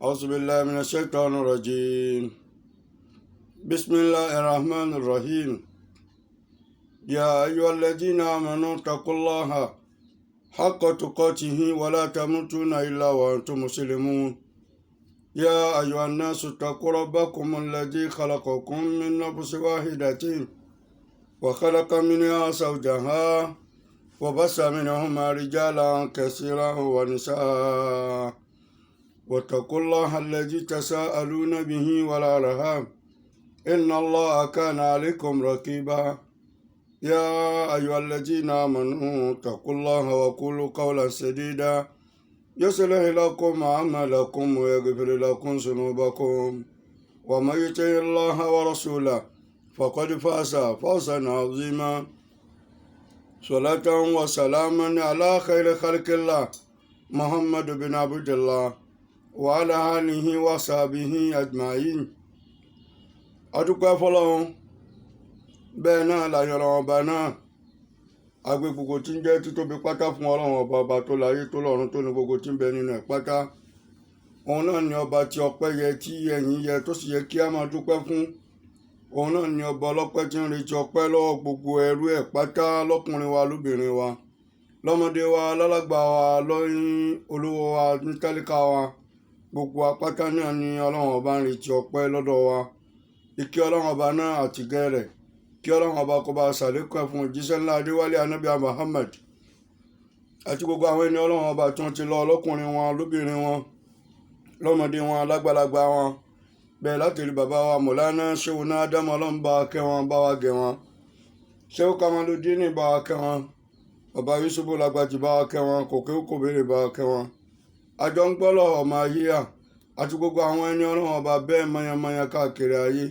أعوذ بالله من الشيطان الرجيم. بسم الله الرحمن الرحيم. يا أيها الذين آمنوا اتقوا الله حق تقاته ولا تموتن إلا وأنتم مسلمون. يا أيها الناس اتقوا ربكم الذي خلقكم من نفس واحدة وخلق منها زوجها وبث منهما رجالا كثيرا ونساء واتقوا الله الذي تساءلون به والأرحام إن الله كان عليكم رقيبا. يا أيها الذين آمنوا اتقوا الله وقولوا قولا سديدا يصلح لكم أعمالكم ويغفر لكم ذنوبكم ومن يطع الله ورسوله فقد فاز فوزا عظيما. صلاة وسلاما على خير خلق الله محمد بن عبد الله وعلى آله وصحبه أجمعين. adúpẹ́ fọ́lọ́run, bẹ́ẹ̀ náà láyọ̀ ọlọ́run ọba náà, agbé gbogbo tí ń jẹ́ títóbi pátá fún ọlọ́run ọba tó láyé tó lọ́run tó ní gbogbo tí ń bẹ nínú ẹ̀ pátá. Òun náà ni ọba tí ọpẹ́ yẹ, tí ẹ̀yìn yẹ, tó sì yẹ kí a máa dúpẹ́ fún. Òun náà ni ọba ọlọ́pẹ́ tí ń retí ọpẹ́ lọ́wọ́ gbogbo ẹrú ẹ̀ pátá, lọ́kùnrin wa lóbìnrin wa, lọ́mọdé wa lálàgbà wa, lọ́yìn olówó wa ní tálíkà wa, gbogbo apátá náà ni ọlọ́run ọba ń retí ọpẹ́ lọ́dọ̀ wa. Ìkẹ́ ọlọ́run ọba náà àti gẹ́rẹ̀ kí ọlọ́run ọba kó bá ṣàlékún fún òjíṣẹ́ ńlá adéwálé anábì Muhammad àti gbogbo àwọn ẹni ọlọ́run ọba tí wọ́n ti lọ, lọ́kùnrin wọn lóbìnrin wọn, lọ́mọdé wọn lágbàlagbà wọn, bẹ́ẹ̀ láti rí bàbá wa mọ̀lánà ṣéwù náà dámọ̀ ọlọ́run bá wa kẹ́ wọn, bá wa gẹ̀ wọn, ṣéwù Kamaludini bá wa kẹ́ wọn, bàbá Yusufu Lágbàjì bá wa kẹ́ wọn, Kòkè Kòbèrè bá wa kẹ́ wọn, àjọ ń gbọ́lọ̀ ọmọ ayé àti gbogbo àwọn ẹni ọlọ́run ọba bẹ́ẹ̀ mayanmayan káàkiri ayé,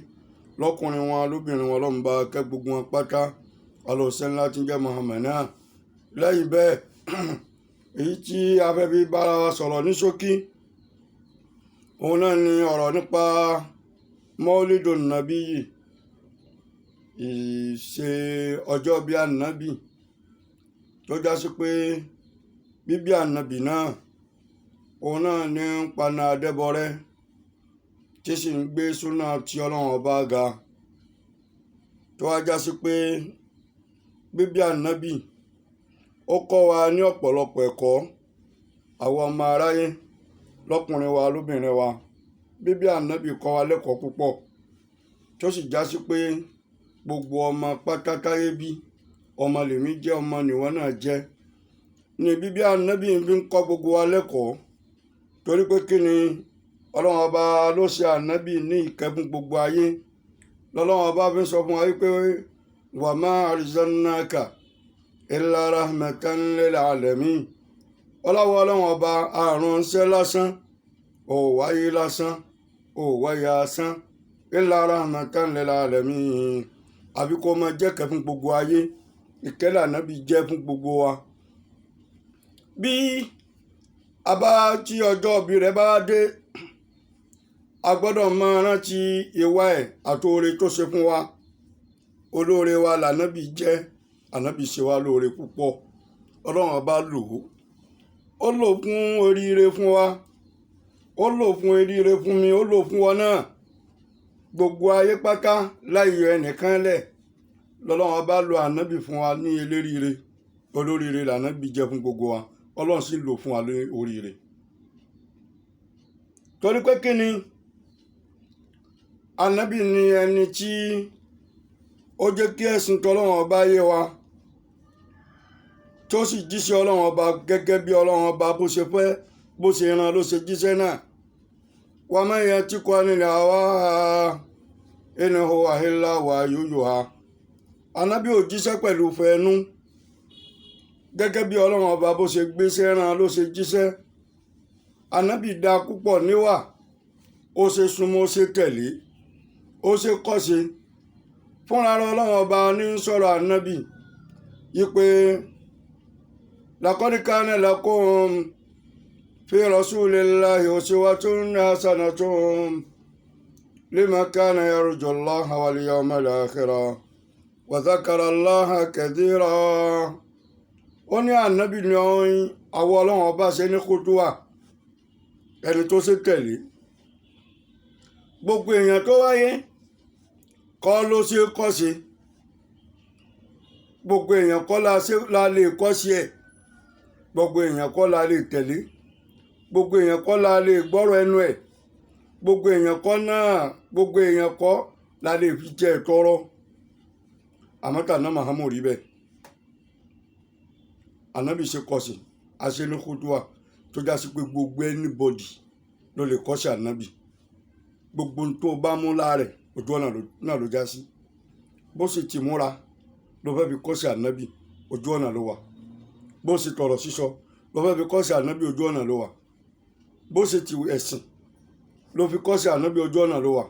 lọ́kùnrin wọn lóbìnrin wọn, ọlọ́run bá kẹ́ gbogbo wọn pátá alòsẹ́ ńlá tí ń jẹ́ Muhammad náà. Lẹ́yìn bẹ́ẹ̀ èyí tí a fẹ́ fi bára wa sọ̀rọ̀ ní ṣókí, òun náà ni ọ̀rọ̀ nípa Maulidun Nabi yìí, ìṣe ọjọ́ bí ànábì, tó já sí pé bíbí ànábì náà òun náà ní ń paná adẹ́bọrẹ́, tí sì ń gbé súnà tí ọlọ́run ọba ga, tó wá já sí pé bíbí ànábì ó kọ́ wa ní ọ̀pọ̀lọpọ̀ ẹ̀kọ́, àwọn ọmọ aráyé lọ́kùnrin wa lóbìnrin wa. Bíbí ànábì kọ́ wa lẹ́kọ̀ọ́ púpọ̀, tó sì já sí pé gbogbo ọmọ pátákáyé bí ọmọ lèmi jẹ́, ọmọ nìwọ náà jẹ́, ní bíbí ànábì fi ń kọ́ gbogbo wa lẹ́kọ̀ọ́. Torí pé kí ni ọlọ́run ọba ló ṣe ànábì ní ìkẹ́fún gbogbo ayé, lọ́lọ́run ọba fi sọ fún wa wípé wa ma arsalnaka illa rahmatan lil alamin. ọlọ́run ọba àrùn ṣẹ́ lásán, ò wáyé lásán, ò wáyé asán, illa rahmatan lil alamin, àbí kó máa jẹ́ ìkẹ́ fún gbogbo ayé. Ìkẹ́ l'ànábì jẹ́ fún gbogbo wa. Bí tí ọjọ́ ìbí rẹ̀ bá dé, a gbọ́dọ̀ máa rántí ìwà ẹ̀ àtòore tó ṣe fún wa. Olóore wa l'ànábì jẹ́, ànábì ṣe wá lóore púpọ̀. Ọlọ́run ọba ó lò fún oríire fún wa, ó lò fún oríire fún mi, ó lò fún wọn náà, gbogbo ayé pátá láì yọ ẹnìkan lẹ̀. Lọ́lọ́run ọba lo ànábì fún wa ní eléríire, olóríire l'ànábì jẹ́ fún gbogbo wa. Ọlọ́run sì lò fún wa ní oríire. Torí pé kí ni ànábì ni ẹni tí ó jẹ́ kí ẹ̀sìn tọ́lọ́run ọba yé wa, tó sì jíṣẹ́ ọlọ́run ọba gẹ́gẹ́ bí ọlọ́run ọba bó ṣe fẹ́, bó ṣe rán ló ṣe jíṣẹ́ náà. Wa ma yantiqu anil hawa in huwa illa wahyun yuha. Ànábì ò jíṣẹ́ pẹ̀lú fẹ́ẹ́nú, gẹ́gẹ́ bí ọlọ́run ọba bó ṣe gbéṣẹ́ rán ló ṣe jíṣẹ́. Ànábì dá púpọ̀ níwà, ó ṣe súnmọ́, ó ṣe tẹ̀lé, ó ṣe kọ́ṣe. Fúnra ọlọ́run ọba ní sọ̀rọ̀ ànábì yí pé laqad kana lakum fi rasulillahi uswatun hasanatun liman kana yarju Allaha wal yawmal akhira wa dhakara Allaha kathira. Ó ní ànábì ní àwọn ọlọ́run ọba ṣe ní kúdúwà, ẹni tó ṣe tẹ̀lé, gbogbo èèyàn tó wáyé kọ́ ló ṣe kọ́ sí, gbogbo èèyàn kọ́ la lè kọ́ sí ẹ̀, gbogbo èèyàn kọ́ la lè tẹ̀lé, gbogbo èèyàn kọ́ la lè gbọ́rọ̀ ẹnu ẹ̀, gbogbo èèyàn kọ́ la lè fi jẹ́ tọrọ. Àmọ́ tàná Muhammad rí bẹ́ẹ̀, ànábì ṣe kọ́ sí aṣẹ́nukútùwà tó já sí pé gbogbo anybody ló lè kọ́ sí ànábì. Gbogbo tó bá mú láàrẹ̀ ojú ọ̀nà náà ló já sí. Bó sì ti múra ló fẹ́ fi kọ́ sí ànábì, ojú ọ̀nà ló wà. Bó sì tọ̀rọ̀ sísọ ló fẹ́ fi kọ́ sí ànábì, ojú ọ̀nà ló wà. Bó sì ti ẹ̀sìn ló fi kọ́ sí ànábì, ojú ọ̀nà ló wà.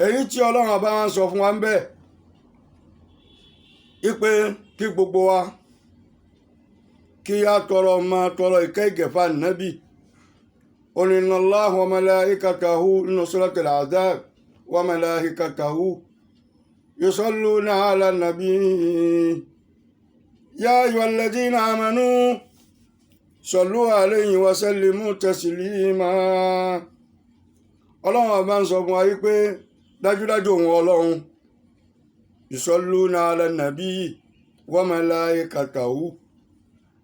Èyí tí Ọlọ́run bá ń sọ fún wa ń bẹ́ẹ̀ ipe kí gbogbo wa kí á tọrọ ìkẹ́ ìgẹ̀fà ànábì. Inna Allaha wa malaikatahu nínú suratul Ahzab wa malaikatahu yusalluna ala nabi ya ayyuhalladhina amanu sallu alayhi wa sallimu taslima. Ọlọ́run bá ń sọ fún wa wípé dájúdájú òun Ọlọ́run yusalluna ala nabi wa malaikatahu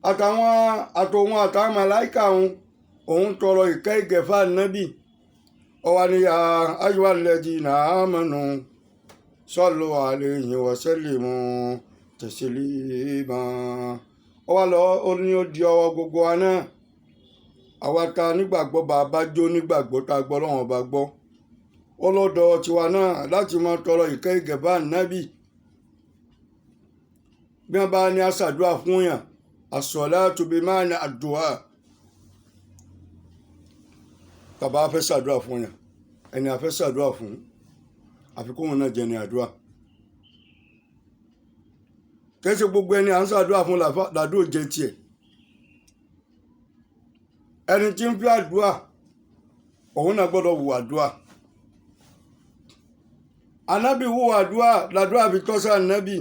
àtàwọn màláìkà òun tọrọ ìkẹ́ ìgẹ̀fà nábì. Ó wá ní ya ayyuhalladhina amanu sallu alayhi wa sallimu taslima. Ó wá lọ ó ní ó di ọwọ́ gbogbo wa náà, àwa ta nígbàgbọ́ bàbá jó nígbàgbọ́ ta gbọ́ lọ́wọ́n bá gbọ́, ó lọ́dọ̀ tiwa náà láti máa tọrọ ìkẹ́ ìgẹ̀fà nábì. Bí wọ́n bá ní aṣàdúrà fún yàn, as-salatu bima'na ad-du'a. Tàbá fẹ́ ṣàdúrà fún yàn, ẹni a fẹ́ ṣàdúrà fún àfikún náà jẹ́ ní àdúrà. Kẹ́sì gbogbo ẹni à ń ṣàdúrà fún làdúrà jẹ́ tiẹ̀. Ẹni tí ń fi àdúrà òun náà gbọ́dọ̀ wù àdúrà. Ànábì wù àdúrà, làdúrà fi tọ́ sí ànábì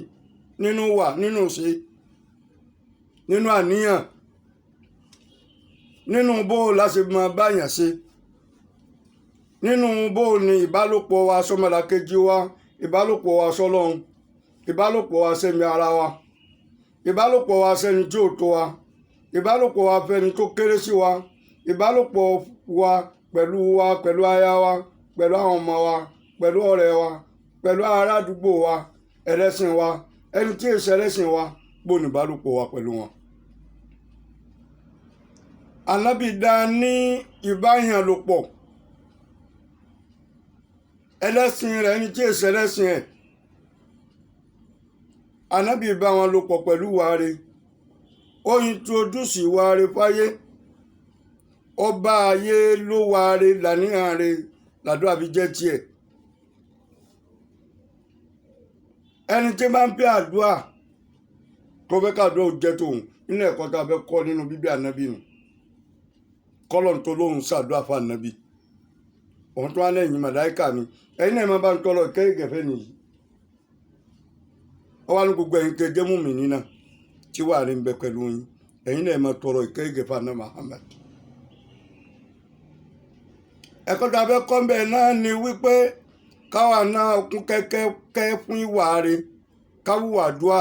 nínú wà, nínú ṣe, nínú àníyàn, nínú bó láti máa báyàn ṣe, nínú bó ni ìbálòpọ̀ wa sọ́mọlàkejì wa, ìbálòpọ̀ wa sọ́lọ́run, ìbálòpọ̀ wa sẹ́mi ara wa, ìbálòpọ̀ wa sẹ́ni tí ò tó wa, ìbálòpọ̀ wa fẹ́ni tó kéré sí wa, ìbálòpọ̀ wa pẹ̀lú aya wa, pẹ̀lú àwọn ọmọ wa, pẹ̀lú ọ̀rẹ́ wa, pẹ̀lú ará àdúgbò wa, ẹlẹ́sìn wa, ẹni tí èsì ẹlẹ́sìn wa, bó ní ìbálòpọ̀ wa pẹ̀lú wọn. Ànábì dá ní ìbáyàn lò pọ̀, ẹlẹ́sìn rẹ̀ ẹni tí èsì ẹlẹ́sìn ẹ̀, Ànábì bá wọn lò pọ̀ pẹ̀lú wàre. Ó introduce wàre fáyé, ó bá ayé ló wàre làníyàn rẹ̀ làdúrà fi jẹ́ tiẹ̀. Ẹni tí bá ń pè àdúrà tó fẹ́ kàdúrà ó jẹ́ tòun, nínú ẹ̀kọ́ tá a fẹ́ kọ́ nínú bíbí ànábì nù. Kọ́lọ̀ tó lóhùn ṣàdúrà fún ànábì, òun tó wá lẹ́yìn màláìkà ni, ẹ̀yin náà máa bá ń tọrọ ìkẹ́ ìgẹ̀fẹ́ nìyí. Ó wá ní gbogbo ẹ̀yin tẹ́ jẹ́ mùmínì náà tí wàá rí ń bẹ pẹ̀lú yín, ẹ̀yin náà máa tọrọ ìkẹ́ ìgẹ̀fẹ́ àná Muhammad. Ẹ̀kọ́ tá a fẹ́ kọ́ bẹ́ẹ̀ náà ni wípé káwa náà kún kẹ́kẹ́ fún ìwà rẹ̀, káwùwà àdúrà,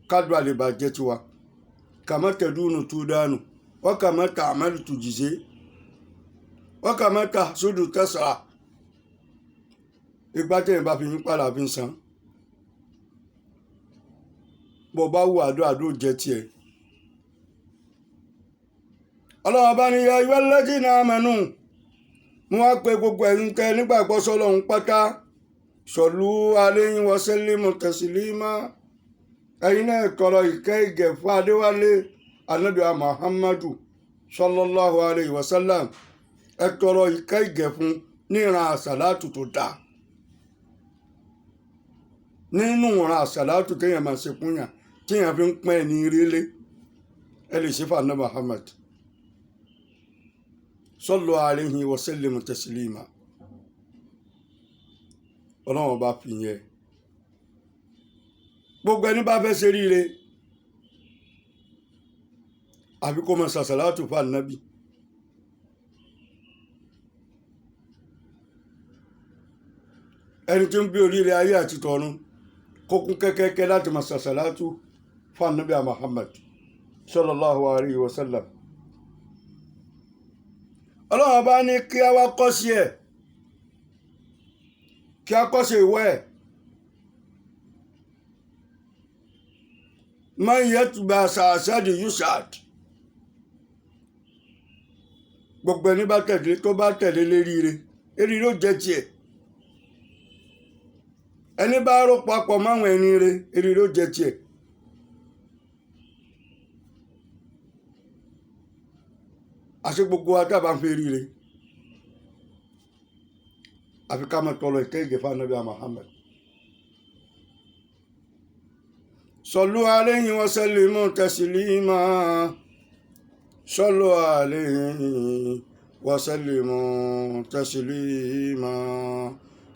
kádùá lè bàjẹ́ tiwa. Kama tadunu tudanu wa kama ta'malu tujzi wa kama tahsudu tas'a. Ìgbà tẹ́yìn bá fi yín padà fi ń san, bó bá wù àdúrà jẹ́ tiẹ̀. Ọlọ́run bá ní ya ayyuhalladhina amanu, mo wá pé gbogbo ẹ̀yin tẹ́ nígbàgbọ́ sọ́lọ́run pátá, sallu alayhi wa sallimu taslima. Ẹ̀yin náà tọrọ ìkẹ́ ìgẹ̀ fún Adéwálé Ànábì Muhammadu sallallahu alayhi wa sallam. Ẹ tọrọ ìkẹ́ ìgẹ̀ fún ní ìran àsàlátù tó dáa, nínú ìran àsàlátù téèyàn máa ṣe fún yàn téèyàn fi ń pẹ́ ní rílé, ẹ lè ṣe fún Ànábì Muhammad sallu alayhi wa sallimu taslima. Ọlọ́run bá fi yẹn gbogbo ẹni bá fẹ́ ṣe ríire àfi kó máa ṣàṣàlátù fún ànábì. ẹni tí ń bí oríire ayé àti tọ̀run kó kún kẹ́kẹ́kẹ́ láti máa ṣàṣàlátù fún ànábì Muhammad sallallahu alayhi wa sallam. ọlọ́run bá ní kí a wá kọ́sí ẹ̀ kí a kọ́sí ìwé ẹ̀ man yatba sa'asadi yusad gbogbo ẹni bá tẹ̀lé tó bá tẹ̀lé léríire eríire ó jẹ́ tiẹ̀ ẹni bá rò papọ̀ máwọn ẹni rẹ eríire ó jẹ́ tiẹ̀. àṣẹ gbogbo wa tá a bá ń fi eríire àfi ká máa tọrọ ìkẹ́ ìgẹ̀ fún ànábì Muhammad. sallu alayhi wa sallimu taslima sallu alayhi wa sallimu taslima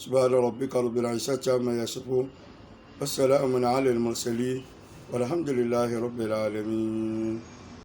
subhana rabbika rabbil izzati amma yasifun wassalamun ala al-mursalin walhamdulillahi rabbil alamin.